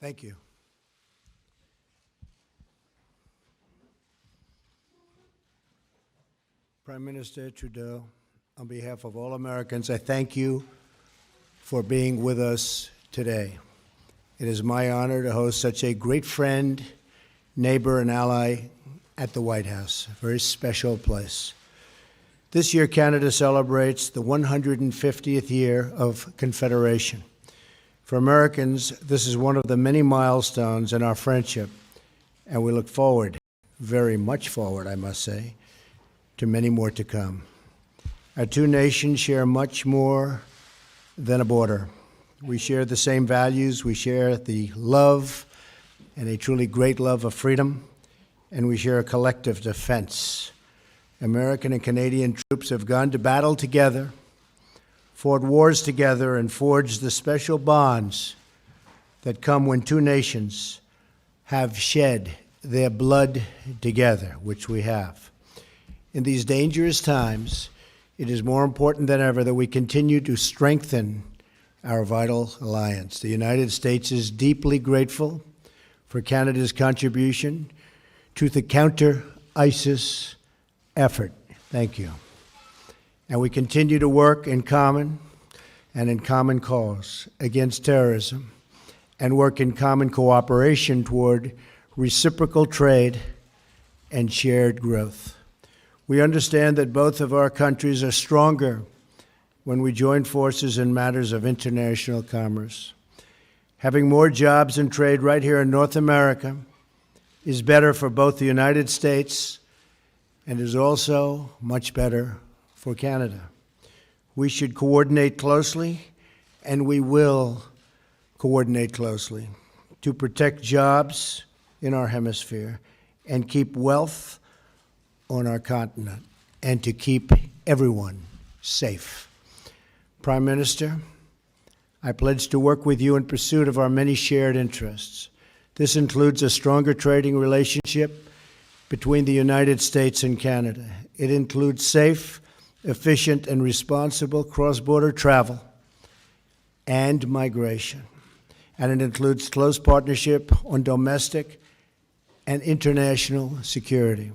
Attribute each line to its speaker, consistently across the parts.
Speaker 1: Thank you. Prime Minister Trudeau, on behalf of all Americans, I thank you for being with us today. It is my honor to host such a great friend, neighbor, and ally at the White House, a very special place. This year, Canada celebrates the 150th year of Confederation. For Americans, this is one of the many milestones in our friendship, and we look forward, very much forward, I must say, to many more to come. Our two nations share much more than a border. We share the same values, we share the love, and a truly great love of freedom, and we share a collective defense. American and Canadian troops have gone to battle together, fought wars together, and forged the special bonds that come when two nations have shed their blood together, which we have. In these dangerous times, it is more important than ever that we continue to strengthen our vital alliance. The United States is deeply grateful for Canada's contribution to the counter-ISIS effort. Thank you. And we continue to work in common and in common cause against terrorism and work in common cooperation toward reciprocal trade and shared growth. We understand that both of our countries are stronger when we join forces in matters of international commerce. Having more jobs and trade right here in North America is better for both the United States and is also much better for Canada. We should coordinate closely, and we will coordinate closely to protect jobs in our hemisphere and keep wealth on our continent and to keep everyone safe. Prime Minister, I pledge to work with you in pursuit of our many shared interests. This includes a stronger trading relationship between the United States and Canada. It includes safe, efficient, and responsible cross-border travel and migration. And it includes close partnership on domestic and international security.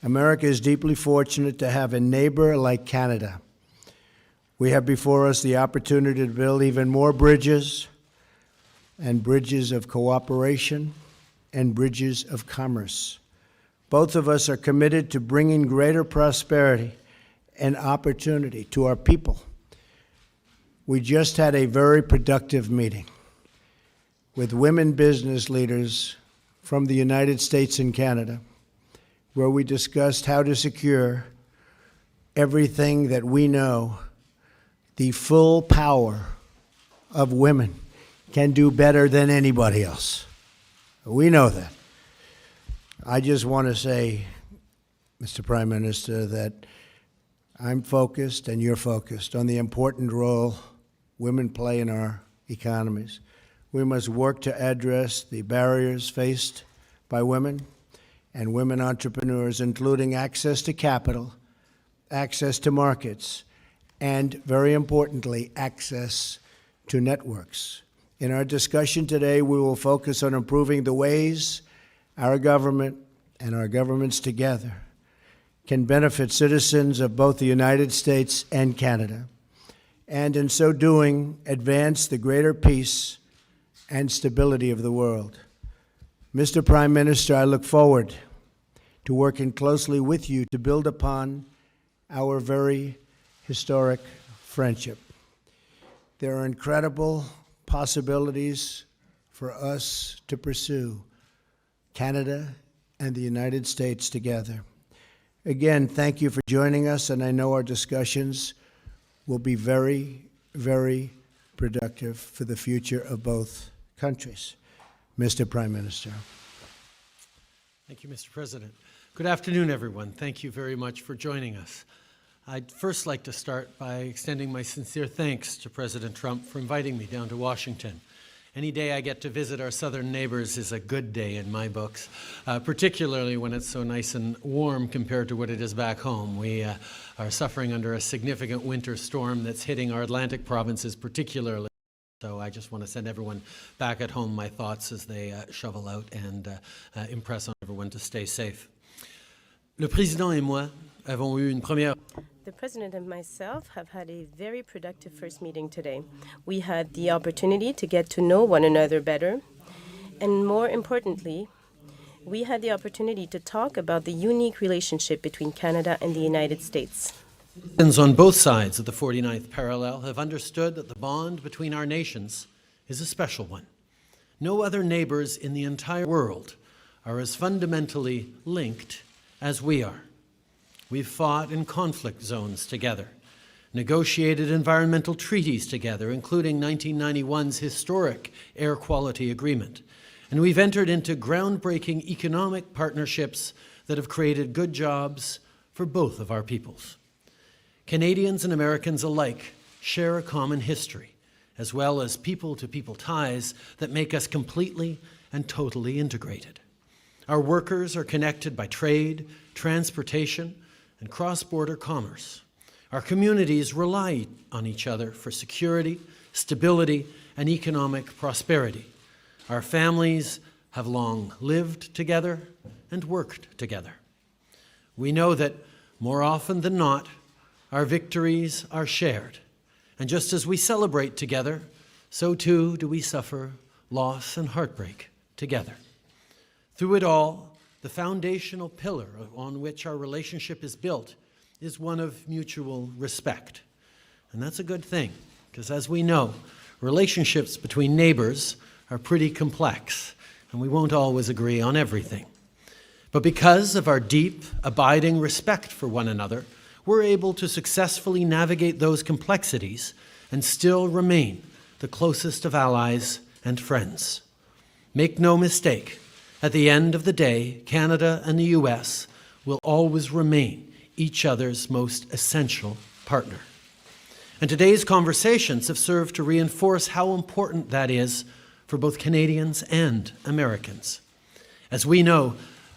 Speaker 1: America is deeply fortunate to have a neighbor like Canada. We have before us the opportunity to build even more bridges and bridges of cooperation and bridges of commerce. Both of us are committed to bringing greater prosperity and opportunity to our people. We just had a very productive meeting with women business leaders from the United States and Canada, where we discussed how to secure everything that we know the full power of women can do better than anybody else. We know that. I just want to say, Mr. Prime Minister, that I'm focused and you're focused on the important role women play in our economies. We must work to address the barriers faced by women and women entrepreneurs, including access to capital, access to markets, and very importantly, access to networks. In our discussion today, we will focus on improving the ways our government and our governments together can benefit citizens of both the United States and Canada, and in so doing, advance the greater peace and stability of the world. Mr. Prime Minister, I look forward to working closely with you to build upon our very historic friendship. There are incredible possibilities for us to pursue Canada and the United States together. Again, thank you for joining us, and I know our discussions will be very, very productive for the future of both countries. Mr. Prime Minister.
Speaker 2: Thank you, Mr. President. Good afternoon, everyone. Thank you very much for joining us. I'd first like to start by extending my sincere thanks to President Trump for inviting me down to Washington. Any day I get to visit our southern neighbors is a good day in my books, particularly when it's so nice and warm compared to what it is back home. We are suffering under a significant winter storm that's hitting our Atlantic provinces particularly So I just want to send everyone back at home my thoughts as they shovel out and impress on everyone to stay safe. Le président et moi avons eu une première...
Speaker 3: The President and myself have had a very productive first meeting today. We had the opportunity to get to know one another better, and more importantly, we had the opportunity to talk about the unique relationship between Canada and the United States.
Speaker 2: Citizens on both sides of the 49th parallel have understood that the bond between our nations is a special one. No other neighbors in the entire world are as fundamentally linked as we are. We've fought in conflict zones together, negotiated environmental treaties together, including 1991's historic air quality agreement, and we've entered into groundbreaking economic partnerships that have created good jobs for both of our peoples. Canadians and Americans alike share a common history, as well as people-to-people ties that make us completely and totally integrated. Our workers are connected by trade, transportation, and cross-border commerce. Our communities rely on each other for security, stability, and economic prosperity. Our families have long lived together and worked together. We know that more often than not, our victories are shared. And just as we celebrate together, so too do we suffer loss and heartbreak together. Through it all, the foundational pillar on which our relationship is built is one of mutual respect. And that's a good thing, because as we know, relationships between neighbors are pretty complex, and we won't always agree on everything. But because of our deep, abiding respect for one another, we're able to successfully navigate those complexities and still remain the closest of allies and friends. Make no mistake, at the end of the day, Canada and the US will always remain each other's most essential partner. And today's conversations have served to reinforce how important that is for both Canadians and Americans. As we know,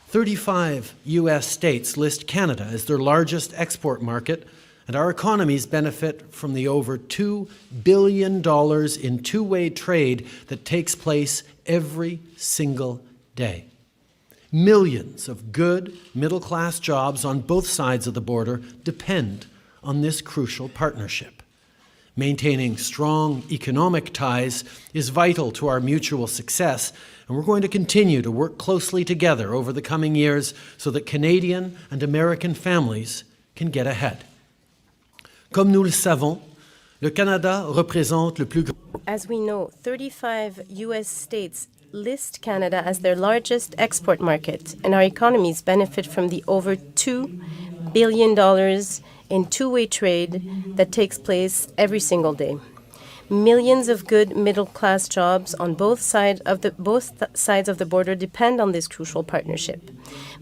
Speaker 2: 35 U.S. states list Canada as their largest export market, and our economies benefit from the over $2 billion in two-way trade that takes place every single day. Millions of good middle-class jobs on both sides of the border depend on this crucial partnership. Maintaining strong economic ties is vital to our mutual success, and we're going to continue to work closely together over the coming years so that Canadian and American families can get ahead. Comme nous le savons, le Canada représente le plus grand...
Speaker 3: As we know, 35 U.S. states list Canada as their largest export market, and our economies benefit from the over $2 billion in two-way trade that takes place every single day. Millions of good middle-class jobs on both sides of the border depend on this crucial partnership.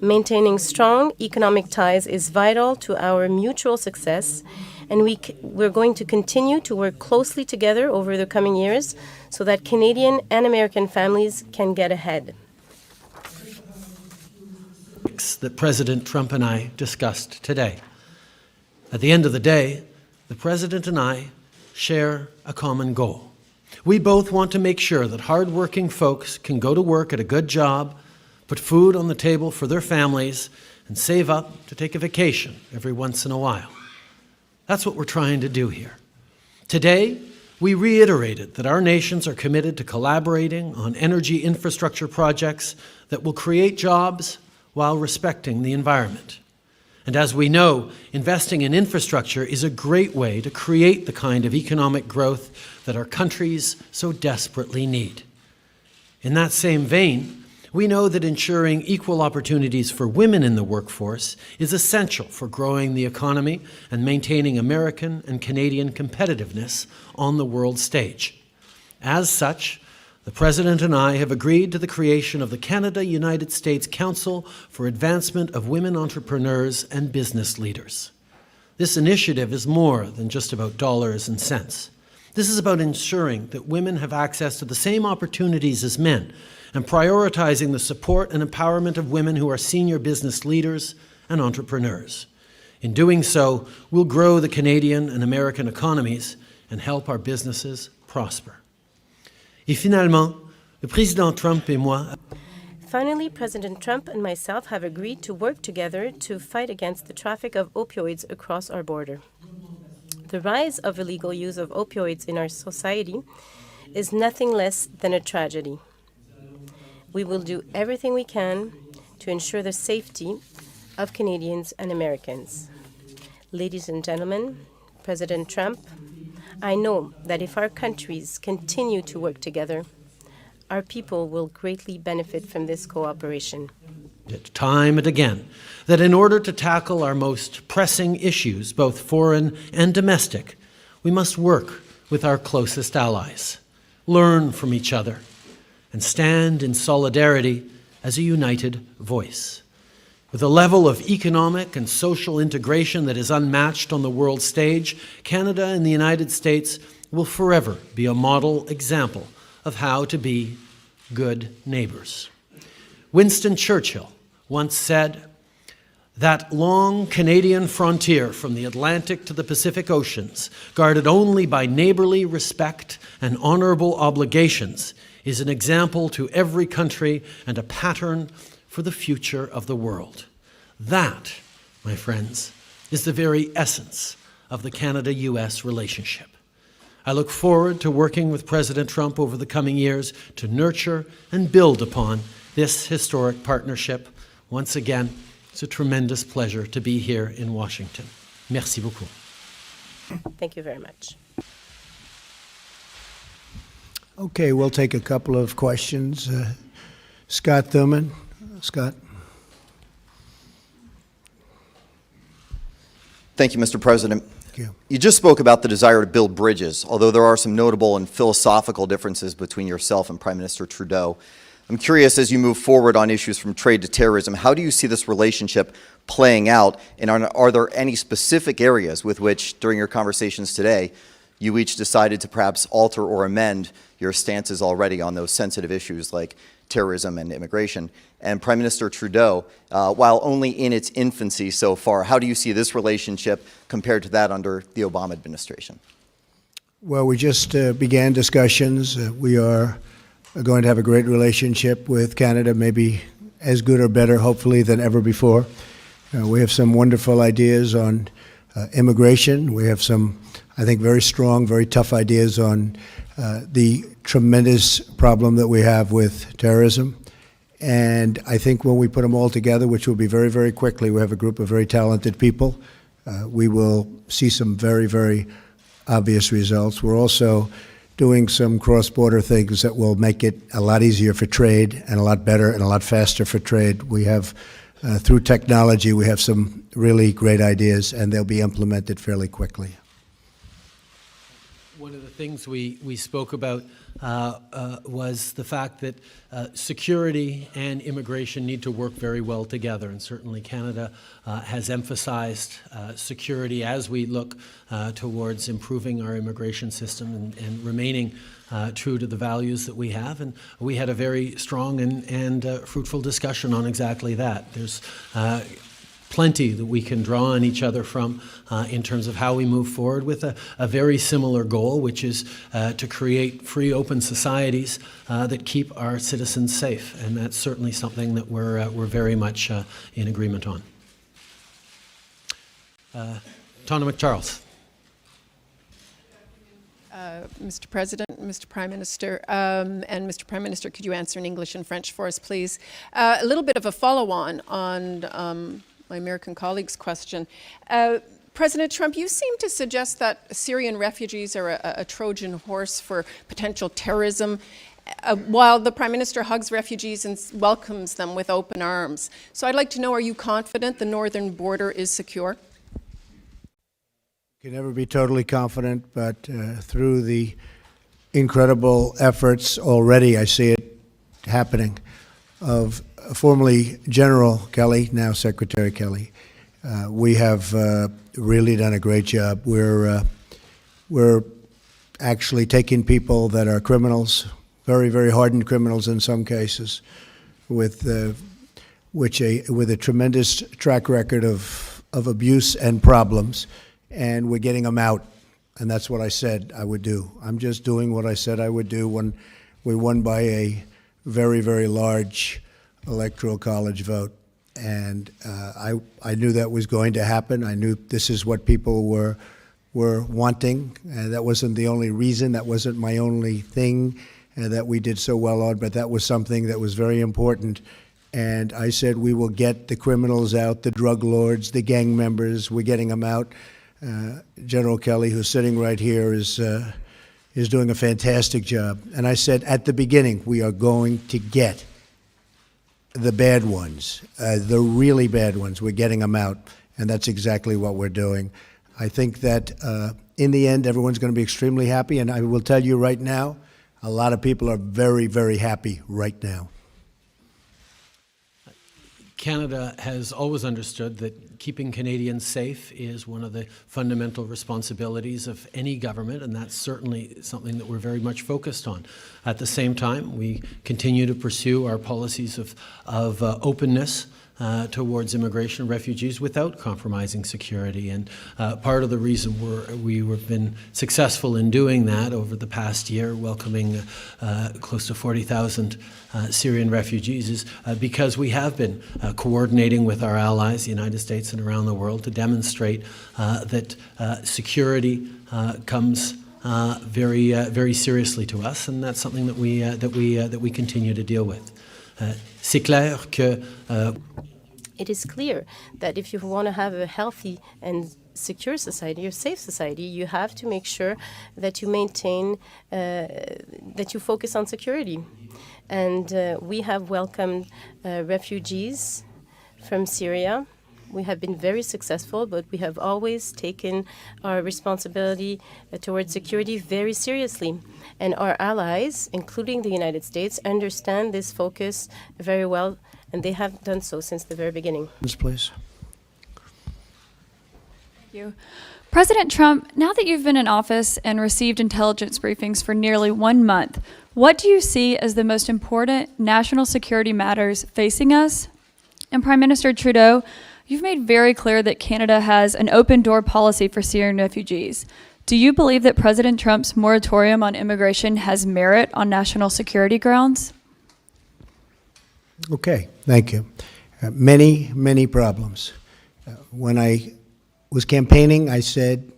Speaker 3: Maintaining strong economic ties is vital to our mutual success, and we're going to continue to work closely together over the coming years so that Canadian and American families can get ahead.
Speaker 2: That President Trump and I discussed today. At the end of the day, the President and I share a common goal. We both want to make sure that hard-working folks can go to work at a good job, put food on the table for their families, and save up to take a vacation every once in a while. That's what we're trying to do here. Today, we reiterated that our nations are committed to collaborating on energy infrastructure projects that will create jobs while respecting the environment. And as we know, investing in infrastructure is a great way to create the kind of economic growth that our countries so desperately need. In that same vein, we know that ensuring equal opportunities for women in the workforce is essential for growing the economy and maintaining American and Canadian competitiveness on the world stage. As such, the President and I have agreed to the creation of the Canada-United States Council for Advancement of Women Entrepreneurs and Business Leaders. This initiative is more than just about dollars and cents. This is about ensuring that women have access to the same opportunities as men and prioritizing the support and empowerment of women who are senior business leaders and entrepreneurs. In doing so, we'll grow the Canadian and American economies and help our businesses prosper. Et finalement, le président Trump et moi
Speaker 3: Finally, President Trump and myself have agreed to work together to fight against the traffic of opioids across our border. The rise of illegal use of opioids in our society is nothing less than a tragedy. We will do everything we can to ensure the safety of Canadians and Americans. Ladies and gentlemen, President Trump, I know that if our countries continue to work together, our people will greatly benefit from this cooperation.
Speaker 2: Time and again, that in order to tackle our most pressing issues, both foreign and domestic, we must work with our closest allies, learn from each other, and stand in solidarity as a united voice. With a level of economic and social integration that is unmatched on the world stage, Canada and the United States will forever be a model example of how to be good neighbors. Winston Churchill once said, "That long Canadian frontier from the Atlantic to the Pacific Oceans, guarded only by neighborly respect and honorable obligations, is an example to every country and a pattern for the future of the world." That, my friends, is the very essence of the Canada-US relationship. I look forward to working with President Trump over the coming years to nurture and build upon this historic partnership. Once again, it's a tremendous pleasure to be here in Washington. Merci beaucoup.
Speaker 3: Thank you very much.
Speaker 1: Okay, we'll take a couple of questions. Scott Thurman. Scott.
Speaker 4: Thank you, Mr. President.
Speaker 1: Thank you.
Speaker 4: You just spoke about the desire to build bridges, although there are some notable and philosophical differences between yourself and Prime Minister Trudeau. I'm curious, as you move forward on issues from trade to terrorism, how do you see this relationship playing out, and are there any specific areas with which, during your conversations today, you each decided to perhaps alter or amend your stances already on those sensitive issues like terrorism and immigration? And Prime Minister Trudeau, while only in its infancy so far, how do you see this relationship compared to that under the Obama administration?
Speaker 1: Well, we just began discussions. We are going to have a great relationship with Canada, maybe as good or better, hopefully, than ever before. We have some wonderful ideas on immigration. We have some, I think, very strong, very tough ideas on the tremendous problem that we have with terrorism. And I think when we put them all together, which will be very, very quickly, we have a group of very talented people, we will see some very, very obvious results. We're also doing some cross-border things that will make it a lot easier for trade and a lot better and a lot faster for trade. We have, through technology, we have some really great ideas, and they'll be implemented fairly quickly.
Speaker 2: One of the things we spoke about was the fact that security and immigration need to work very well together, and certainly Canada has emphasized security as we look towards improving our immigration system and remaining true to the values that we have. And we had a very strong and fruitful discussion on exactly that. There's plenty that we can draw on each other from in terms of how we move forward with a very similar goal, which is to create free, open societies that keep our citizens safe. And that's certainly something that we're very much in agreement on. Tonna McCharles.
Speaker 5: Mr. President, Mr. Prime Minister, and Mr. Prime Minister, could you answer in English and French for us, please? A little bit of a follow-on on my American colleague's question. President Trump, you seem to suggest that Syrian refugees are a Trojan horse for potential terrorism, while the Prime Minister hugs refugees and welcomes them with open arms. So I'd like to know, are you confident the northern border is secure?
Speaker 1: Can never be totally confident, but through the incredible efforts already, I see it happening, of formerly General Kelly, now Secretary Kelly. We have really done a great job. We're actually taking people that are criminals, very, very hardened criminals in some cases, with a tremendous track record of abuse and problems, and we're getting them out. And that's what I said I would do. I'm just doing what I said I would do. We won by a very, very large electoral college vote. And I knew that was going to happen. I knew this is what people were wanting. And that wasn't the only reason. That wasn't my only thing that we did so well on, but that was something that was very important. And I said, we will get the criminals out, the drug lords, the gang members. We're getting them out. General Kelly, who's sitting right here, is doing a fantastic job. And I said at the beginning, we are going to get the bad ones, the really bad ones. We're getting them out, and that's exactly what we're doing. I think that in the end, everyone's going to be extremely happy, and I will tell you right now, a lot of people are very, very happy right now.
Speaker 2: Canada has always understood that keeping Canadians safe is one of the fundamental responsibilities of any government, and that's certainly something that we're very much focused on. At the same time, we continue to pursue our policies of openness towards immigration and refugees without compromising security. And part of the reason we've been successful in doing that over the past year, welcoming close to 40,000 Syrian refugees, is because we have been coordinating with our allies, the United States and around the world, to demonstrate that security comes very, very seriously to us, and that's something that we continue to deal with. C'est clair que
Speaker 3: It is clear that if you want to have a healthy and secure society, or safe society, you have to make sure that you maintain, that you focus on security. And we have welcomed refugees from Syria. We have been very successful, but we have always taken our responsibility towards security very seriously. And our allies, including the United States, understand this focus very well, and they have done so since the very beginning.
Speaker 1: Please.
Speaker 6: Thank you. President Trump, now that you've been in office and received intelligence briefings for nearly 1 month, what do you see as the most important national security matters facing us? And Prime Minister Trudeau, you've made very clear that Canada has an open door policy for Syrian refugees. Do you believe that President Trump's moratorium on immigration has merit on national security grounds?
Speaker 1: Okay, thank you. Many, many problems. When I was campaigning, I said,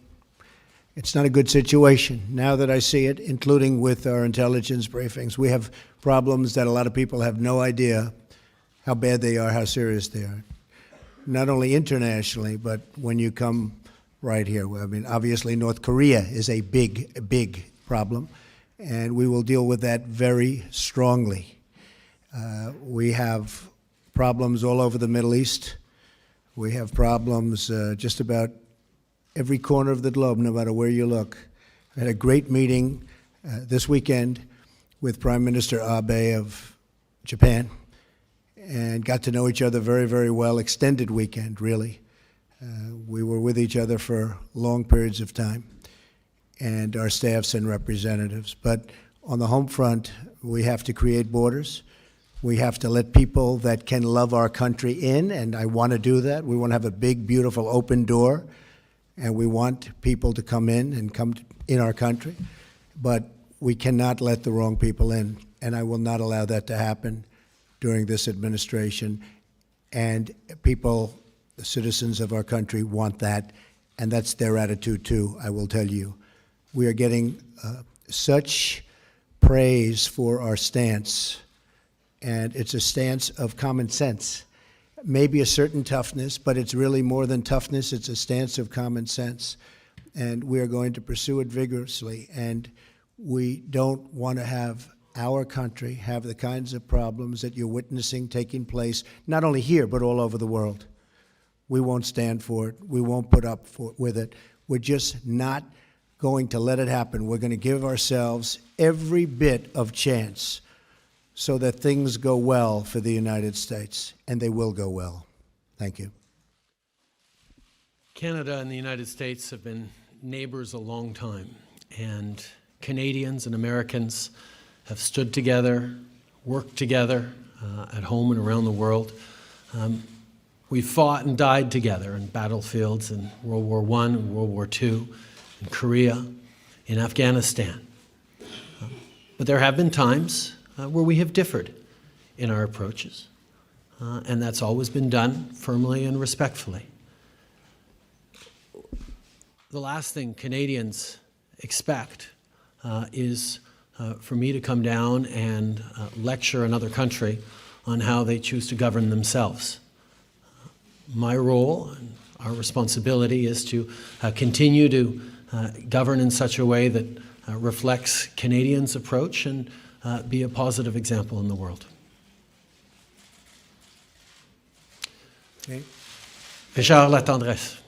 Speaker 1: it's not a good situation. Now that I see it, including with our intelligence briefings, we have problems that a lot of people have no idea how bad they are, how serious they are. Not only internationally, but when you come right here. I mean, obviously, North Korea is a big, big problem, and we will deal with that very strongly. We have problems all over the Middle East. We have problems just about every corner of the globe, no matter where you look. I had a great meeting this weekend with Prime Minister Abe of Japan, and got to know each other very, very well. Extended weekend, really. We were with each other for long periods of time, and our staffs and representatives. But on the home front, we have to create borders. We have to let people that can love our country in, and I want to do that. We want to have a big, beautiful, open door, and we want people to come in and come in our country. But we cannot let the wrong people in, and I will not allow that to happen during this administration. And people, the citizens of our country, want that, and that's their attitude too, I will tell you. We are getting such praise for our stance, and it's a stance of common sense. Maybe a certain toughness, but it's really more than toughness. It's a stance of common sense, and we are going to pursue it vigorously. And we don't want to have our country have the kinds of problems that you're witnessing taking place, not only here, but all over the world. We won't stand for it. We won't put up with it. We're just not going to let it happen. We're going to give ourselves every bit of chance so that things go well for the United States, and they will go well. Thank you.
Speaker 2: Canada and the United States have been neighbors a long time, and Canadians and Americans have stood together, worked together at home and around the world. We fought and died together in battlefields in World War I and World War II, in Korea, in Afghanistan. But there have been times where we have differed in our approaches, and that's always been done firmly and respectfully. The last thing Canadians expect is for me to come down and lecture another country on how they choose to govern themselves. My role and our responsibility is to continue to govern in such a way that reflects Canadians' approach and be a positive example in the world.
Speaker 1: Okay.
Speaker 2: Richard Latendresse.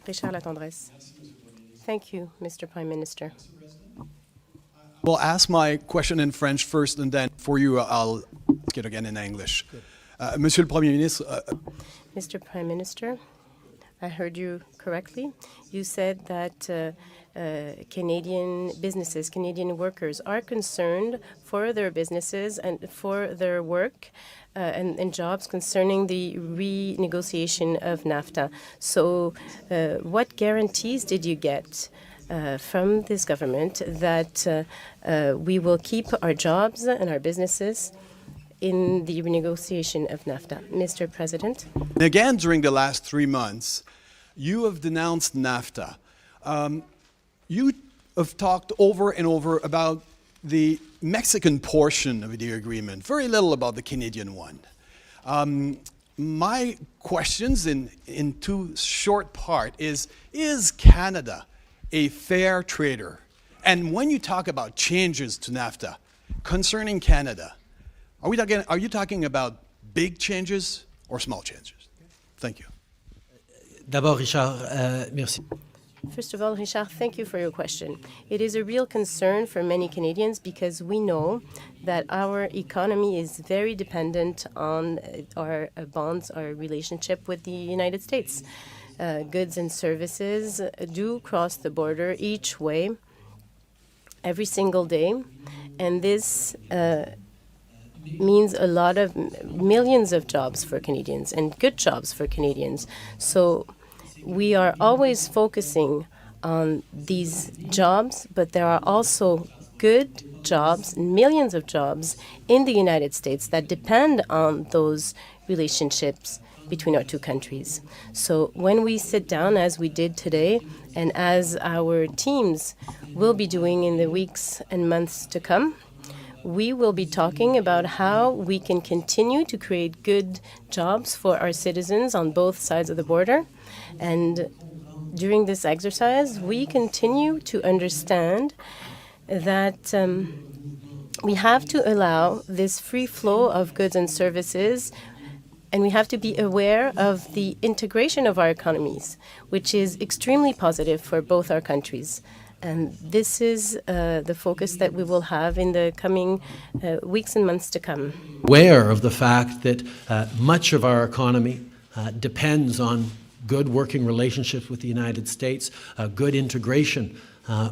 Speaker 3: Richard Latendresse. Thank you, Mr. Prime Minister.
Speaker 7: Well, ask my question in French first, and then for you, I'll ask it again in English. Monsieur le Premier ministre,
Speaker 3: Mr. Prime Minister, I heard you correctly. You said that Canadian businesses, Canadian workers are concerned for their businesses and for their work and jobs concerning the renegotiation of NAFTA. So what guarantees did you get from this government that we will keep our jobs and our businesses in the renegotiation of NAFTA? Mr. President.
Speaker 7: again, during the last 3 months, you have denounced NAFTA. You have talked over and over about the Mexican portion of the agreement, very little about the Canadian one. My questions in two short part is Canada a fair trader? And when you talk about changes to NAFTA concerning Canada, are you talking about big changes or small changes? Thank you.
Speaker 2: D'abord, Richard, merci.
Speaker 3: First of all, Richard, thank you for your question. It is a real concern for many Canadians because we know that our economy is very dependent on our bonds, our relationship with the United States. Goods and services do cross the border each way every single day, and this means a lot of millions of jobs for Canadians and good jobs for Canadians. So we are always focusing on these jobs, but there are also good jobs, millions of jobs in the United States that depend on those relationships between our two countries. So when we sit down, as we did today, and as our teams will be doing in the weeks and months to come, we will be talking about how we can continue to create good jobs for our citizens on both sides of the border. And during this exercise, we continue to understand that we have to allow this free flow of goods and services, and we have to be aware of the integration of our economies, which is extremely positive for both our countries. And this is the focus that we will have in the coming weeks and months to come.
Speaker 2: Aware of the fact that much of our economy depends on good working relationships with the United States, good integration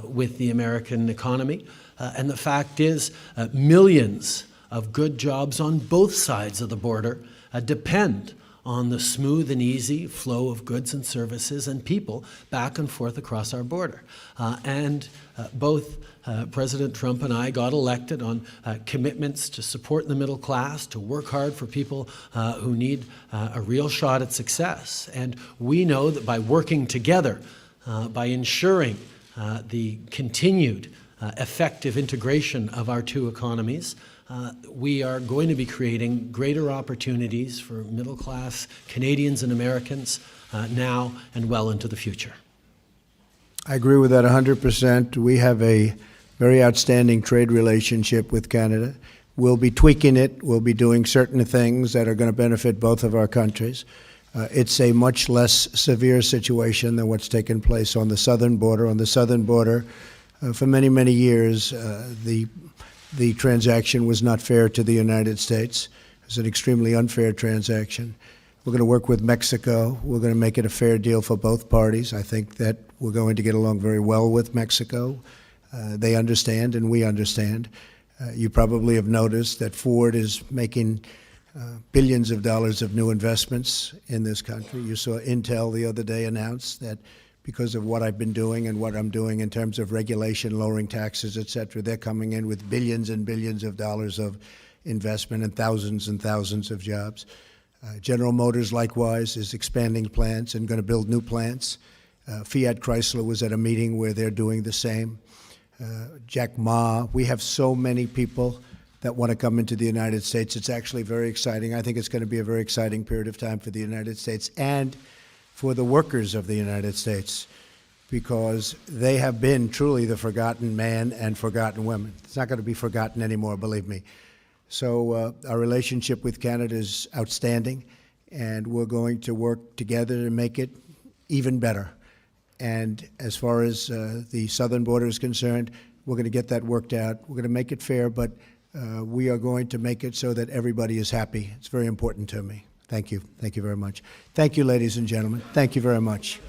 Speaker 2: with the American economy. And the fact is, millions of good jobs on both sides of the border depend on the smooth and easy flow of goods and services and people back and forth across our border. And both President Trump and I got elected on commitments to support the middle class, to work hard for people who need a real shot at success. And we know that by working together, by ensuring the continued effective integration of our two economies, we are going to be creating greater opportunities for middle-class Canadians and Americans now and well into the future.
Speaker 1: I agree with that 100%. We have a very outstanding trade relationship with Canada. We'll be tweaking it. We'll be doing certain things that are going to benefit both of our countries. It's a much less severe situation than what's taken place on the southern border. On the southern border, for many, many years, the transaction was not fair to the United States. It was an extremely unfair transaction. We're going to work with Mexico. We're going to make it a fair deal for both parties. I think that we're going to get along very well with Mexico. They understand and we understand. You probably have noticed that Ford is making billions of dollars of new investments in this country. You saw Intel the other day announce that because of what I've been doing and what I'm doing in terms of regulation, lowering taxes, et cetera. They're coming in with billions and billions of dollars of investment and thousands of jobs. General Motors, likewise, is expanding plants and going to build new plants. Fiat Chrysler was at a meeting where they're doing the same. Jack Ma, we have so many people that want to come into the United States. It's actually very exciting. I think it's going to be a very exciting period of time for the United States and for the workers of the United States, because they have been truly the forgotten man and forgotten women. It's not going to be forgotten anymore, believe me. So our relationship with Canada is outstanding, and we're going to work together to make it even better. And as far as the southern border is concerned, we're going to get that worked out. We're going to make it fair, but we are going to make it so that everybody is happy. It's very important to me. Thank you. Thank you very much. Thank you, ladies and gentlemen. Thank you very much.